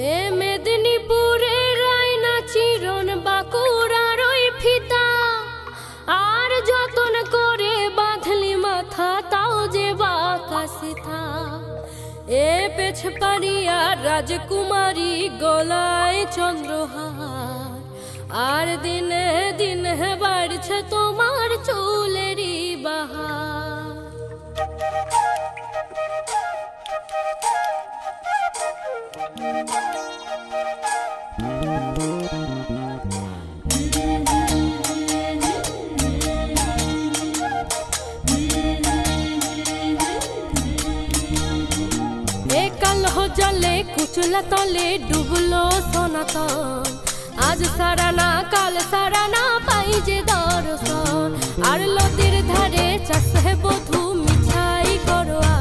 এ মেদিনীপুরের রায়না চিরন বাঁকুড়ার ওই ফিতা আর যতন করে বাঁধলি মাথা তাও যে বাঁকা সিথা। এ পেছ পাড়িয়ার রাজকুমারী গলায় চন্দ্রহার আর দিনে দিনে বাড়ছে তোমার চুলেরই বাহার। কালো জলে কুচলা তলে ডুবলো সনাতন, আজ সারানা কাল সারানা পাই যে দর্শন। আর নদীর ধারে চাষে বধু মিঠাই করোয়া